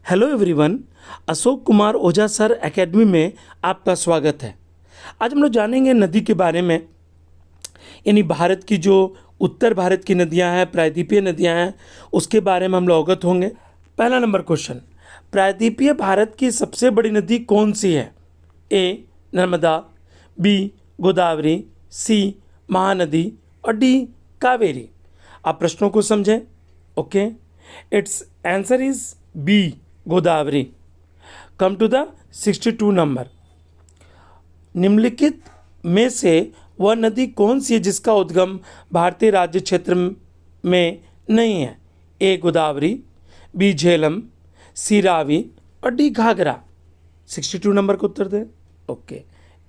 Hello everyone, Ashok Kumar Ojha sir academy में आपका स्वागत है। आज हम लोग जानेंगे नदी के बारे में, यानी भारत की जो उत्तर भारत की नदियां हैं, प्रायद्वीपीय नदियां हैं, उसके बारे में हम लोग अवगत होंगे। पहला नंबर क्वेश्चन, प्रायद्वीपीय भारत की सबसे बड़ी नदी कौन सी है? A Narmada, B Godavari, C Mahanadi और डी कावेरी। आप प्रश्नों को समझें। Okay, it's answer is B Godavari. Come to the 62 number. निम्नलिखित में से वह नदी कौन सी है जिसका उद्गम भारतीय राज्य क्षेत्र में नहीं है? A Godavari, B Jhelum, C Ravi और डी घाघरा। 62 नंबर को उत्तर दें। Okay,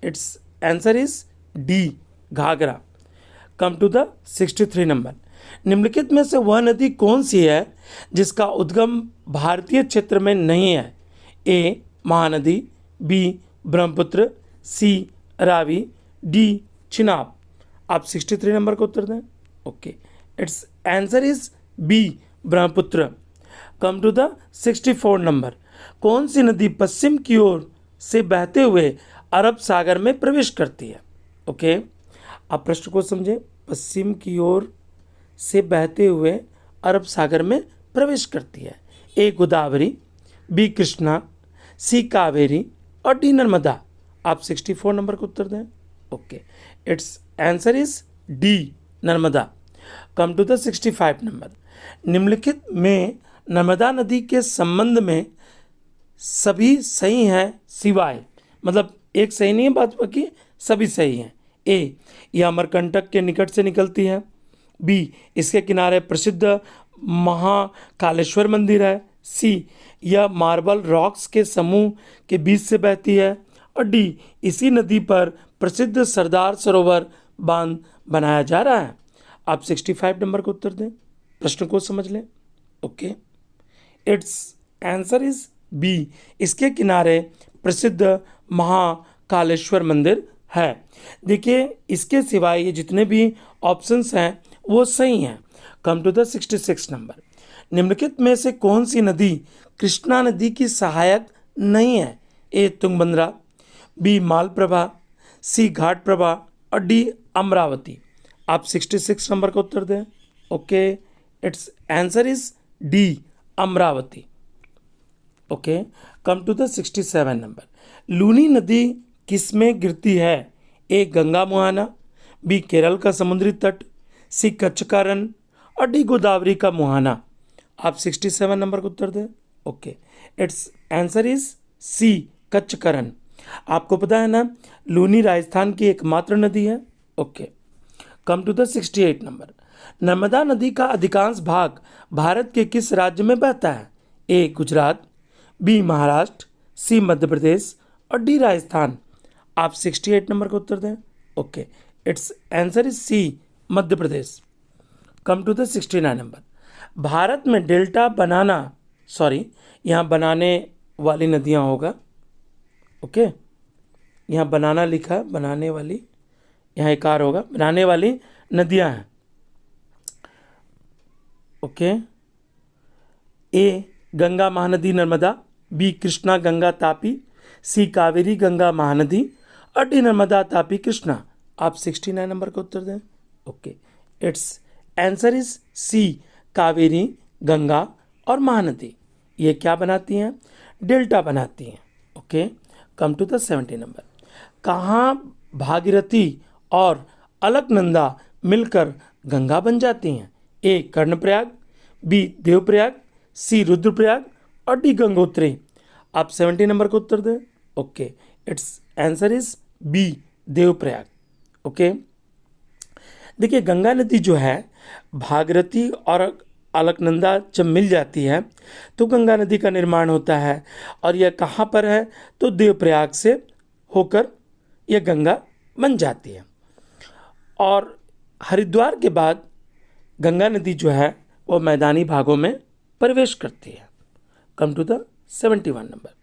it's answer is D Ghaghara. Come to the 63 number. निम्नलिखित में से वह नदी कौन सी है जिसका उद्गम भारतीय क्षेत्र में नहीं है? A Mahanadi, B Brahmaputra, C Ravi, D Chenab. आप 63 नंबर को उत्तर दें। Okay, it's answer is B Brahmaputra. Come to the 64 number. कौन सी नदी पश्चिम की ओर से बहते हुए अरब सागर में प्रवेश करती है? ओके, आप प्रश्न को समझें। पश्चिम की ओर से बहते हुए अरब सागर में प्रवेश करती है। A Godavari, B Krishna, C Kaveri और डी नर्मदा। आप 64 नंबर को उत्तर दें। Okay, it's answer is D Narmada. Come to the 65 number. निम्नलिखित में नर्मदा नदी के संबंध में सभी सही हैं सिवाय, मतलब एक सही नहीं है, बाकी सभी सही हैं। ए, यह अमरकंटक के निकट से निकलती है। बी, इसके किनारे प्रसिद्ध महाकालेश्वर मंदिर है। सी, यह मार्बल रॉक्स के समूह के बीच से बहती है। और डी, इसी नदी पर प्रसिद्ध सरदार सरोवर बांध बनाया जा रहा है। आप 65 नंबर को उत्तर दें। प्रश्न को समझ लें। Okay, it's answer is B, इसके किनारे प्रसिद्ध महाकालेश्वर मंदिर है। देखिए, इसके सिवाय ये जितने भी ऑप्शंस हैं वो सही हैं। Come to the 66 number. निम्नलिखित में से कौन सी नदी कृष्णा नदी की सहायक नहीं है? A Tungabhadra, B Malaprabha, C Ghataprabha और डी अमरावती। आप 66 नंबर का उत्तर दें। Okay, it's answer is D Amaravati. Okay, come to the 67 number. Luni नदी किस में गिरती है? ए गंगा मुहाना, बी केरल का समुद्री तट, सी कच्छ का रन और डी गोदावरी का मुहाना। आप 67 नंबर को उत्तर दें। Okay, it's answer is C Kutch का रन। आपको पता है ना, लूनी राजस्थान की एकमात्र नदी है। Okay, come to the 68 number. Narmada नदी का अधिकांश भाग भारत के किस राज्य में बहता है? A Gujarat, B Maharashtra, C Madhya Pradesh और डी राजस्थान। आप 68 नंबर को उत्तर दें। Okay, it's answer is C Madhya Pradesh. Come to the 69 number. Bharat में डेल्टा यहाँ बनाने वाली नदियाँ होगा। ओके, यहाँ बनाना लिखा है, बनाने वाली, यहाँ इकार होगा, बनाने वाली नदियाँ हैं। ओके, ए गंगा महानदी नर्मदा, बी कृष्णा गंगा तापी, सी कावेरी गंगा महानदी और डी नर्मदा तापी कृष्णा। आप 69 नंबर का उत्तर दें। Okay, it's answer is C Kaveri Ganga और महानदी। ये क्या बनाती हैं? डेल्टा बनाती हैं। Okay, come to the 70 number. कहाँ भागीरथी और अलकनंदा मिलकर गंगा बन जाती हैं? A Karnaprayag, B Devprayag, C Rudraprayag और डी गंगोत्री। आप 70 नंबर का उत्तर दें। Okay, it's answer is B Devprayag. Okay, देखिए, गंगा नदी जो है भागीरथी और अलकनंदा जब मिल जाती है तो गंगा नदी का निर्माण होता है। और यह कहाँ पर है? तो देवप्रयाग से होकर यह गंगा बन जाती है। और हरिद्वार के बाद गंगा नदी जो है वो मैदानी भागों में प्रवेश करती है। Come to the 71 number.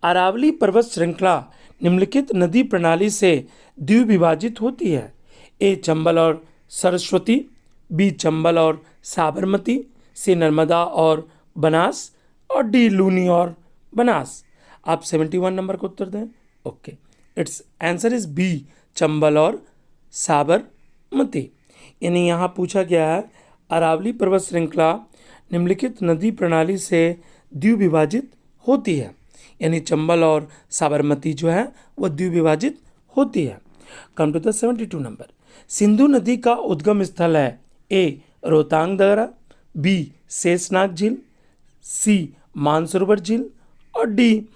Aravalli पर्वत श्रृंखला निम्नलिखित नदी प्रणाली से द्विविभाजित होती है? ए चंबल और सरस्वती, बी चंबल और साबरमती, सी नर्मदा और बनास और डी लूनी और बनास। आप 71 नंबर का उत्तर दें। Okay, it's answer is B Chambal और साबरमती। यानी यहाँ पूछा गया है अरावली पर्वत श्रृंखला निम्नलिखित नदी प्रणाली से द्विविभाजित होती है। यानी चंबल और साबरमती जो है वो द्विविभाजित होती है। Come to the 72 number. Sindhu नदी का उद्गम स्थल है ए रोहतांग दर्रा, बी शेषनाग झील, सी मानसरोवर झील और डी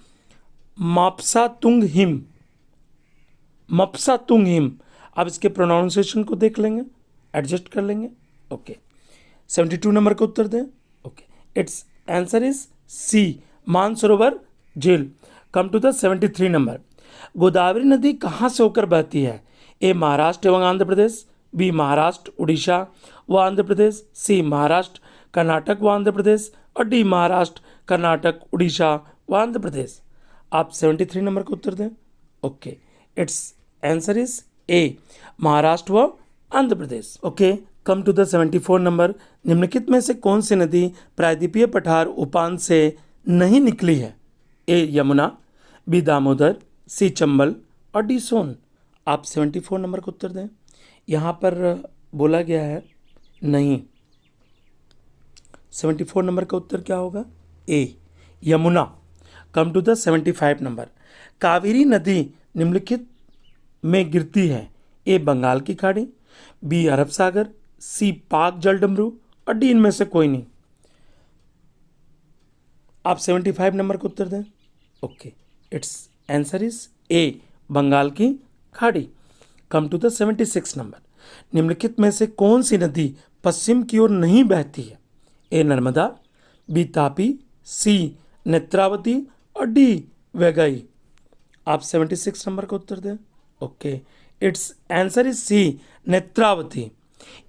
मापसातुंग हिम। मपसातुंग हिम। अब इसके प्रोनाउंसिएशन को देख लेंगे, एडजस्ट कर लेंगे। ओके, 72 नंबर का उत्तर दें। Okay, it's answer is C Mansarovar झील। Come to the 73 number. Godavari नदी कहाँ से होकर बहती है? ए महाराष्ट्र एवं आंध्र प्रदेश, बी महाराष्ट्र उड़ीसा व आंध्र प्रदेश, सी महाराष्ट्र कर्नाटक व आंध्र प्रदेश और डी महाराष्ट्र कर्नाटक उड़ीसा व आंध्र प्रदेश। आप 73 नंबर का उत्तर दें। Okay, it's answer is A Maharashtra व Andhra Pradesh. Okay, come to the 74 number. निम्नलिखित में से कौन सी नदी प्रायद्वीपीय पठार उफान से नहीं निकली है? ए यमुना, बी दामोदर, सी चंबल और डी सोन। आप 74 नंबर का उत्तर दें। यहाँ पर बोला गया है नहीं। 74 नंबर का उत्तर क्या होगा? A Yamuna. Come to the 75 number. Kaveri नदी निम्नलिखित में गिरती है? ए बंगाल की खाड़ी, बी अरब सागर, सी पाक जलडमरू और डी इनमें से कोई नहीं। आप 75 नंबर का उत्तर दें। Okay, it's answer is A Bengal की खाड़ी। Come to the 76 number. निम्नलिखित में से कौन सी नदी पश्चिम की ओर नहीं बहती है? A Narmada, B Tapi, C Netravati और डी वैगई। आप 76 नंबर का उत्तर दें। Okay, it's answer is C Netravati.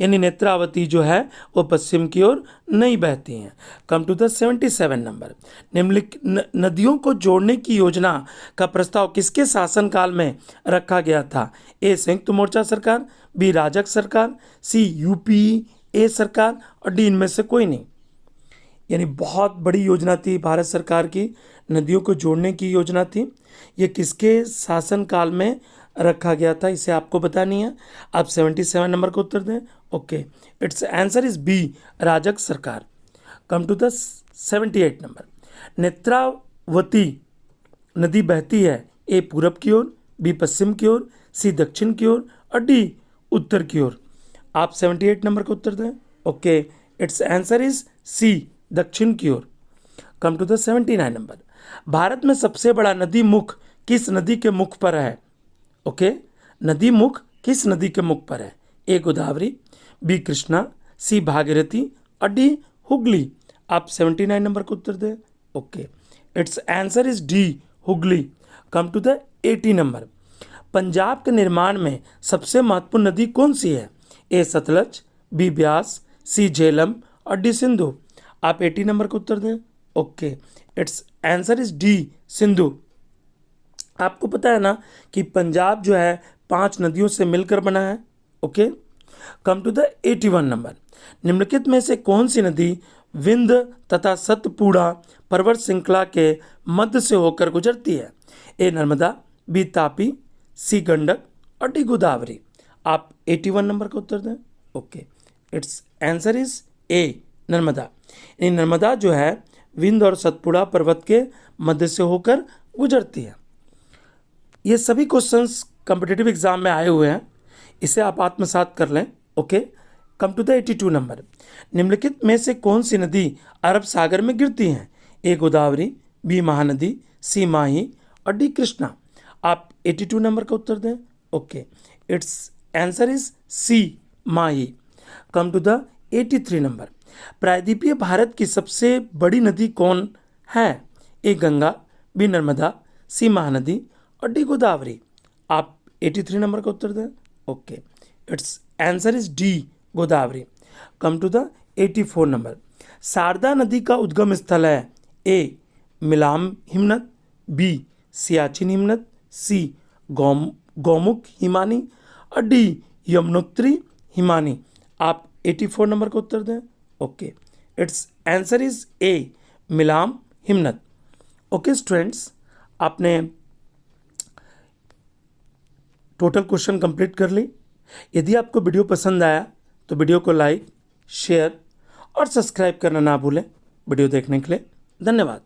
यानी नेत्रावती जो है वो पश्चिम की ओर नहीं बहती हैं। Come to the 77 number. निम्नलिखित नदियों को जोड़ने की योजना का प्रस्ताव किसके शासनकाल में रखा गया था? ए संयुक्त मोर्चा सरकार, बी राजग सरकार, सी यूपीए सरकार और डी इनमें से कोई नहीं। यानी बहुत बड़ी योजना थी भारत सरकार की, नदियों को जोड़ने की योजना थी। ये किसके शासनकाल में रखा गया था इसे आपको बतानी है। आप 77 नंबर का उत्तर दें। Okay, it's answer is B राजग सरकार। Come to the 78 number. Netravati नदी बहती है? ए पूरब की ओर, बी पश्चिम की ओर, सी दक्षिण की ओर और डी उत्तर की ओर। आप 78 नंबर का उत्तर दें। Okay, it's answer is C दक्षिण की ओर। Come to the 79 number. Bharat में सबसे बड़ा नदी मुख किस नदी के मुख पर है? ओके, नदी मुख किस नदी के मुख पर है? A Godavari, B Krishna, C Bhagirathi और डी हुगली। आप 79 नंबर का उत्तर दें। Okay, it's answer is D Hooghly. Come to the 80 number. Punjab के निर्माण में सबसे महत्वपूर्ण नदी कौन सी है? A Sutlej, B Beas, C Jhelum और डी सिंधु। आप 80 नंबर का उत्तर दें। Okay, it's answer is D Sindhu. आपको पता है ना कि पंजाब जो है 5 नदियों से मिलकर बना है। Okay, come to the 81 number. निम्नलिखित में से कौन सी नदी विंध्य तथा सतपुड़ा पर्वत श्रृंखला के मध्य से होकर गुजरती है? ए नर्मदा, बी तापी, सी गंडक और डी गोदावरी। आप 81 नंबर का उत्तर दें। ओके, इट्स आंसर इज ए नर्मदा। यानी नर्मदा जो है विंध्य और सतपुड़ा पर्वत के मध्य से होकर गुजरती है। ये सभी क्वेश्चंस कॉम्पिटिटिव एग्जाम में आए हुए हैं, इसे आप आत्मसात कर लें। Okay, come to the 82 number. निम्नलिखित में से कौन सी नदी अरब सागर में गिरती हैं? A Godavari, B Mahanadi, C Mahi और डी कृष्णा। आप 82 नंबर का उत्तर दें। Okay, it's answer is C Mahi. Come to the 83 number. प्रायद्वीपीय भारत की सबसे बड़ी नदी कौन है? A Ganga, B Narmada, C Mahanadi और डी गोदावरी। आप 83 नंबर का उत्तर दें। Okay, it's answer is D Godavari. Come to the 84 number. Sharda नदी का उद्गम स्थल है? ए मिलाम हिमनद, बी सियाचिन हिमनद, सी गौमुख हिमानी और डी यमुनोत्री हिमानी। आप 84 नंबर का उत्तर दें। ओके, इट्स आंसर इज ए मिलाम हिमनद। ओके स्टूडेंट्स, आपने टोटल क्वेश्चन कंप्लीट कर ली। यदि आपको वीडियो पसंद आया तो वीडियो को लाइक, शेयर और सब्सक्राइब करना ना भूलें। वीडियो देखने के लिए धन्यवाद।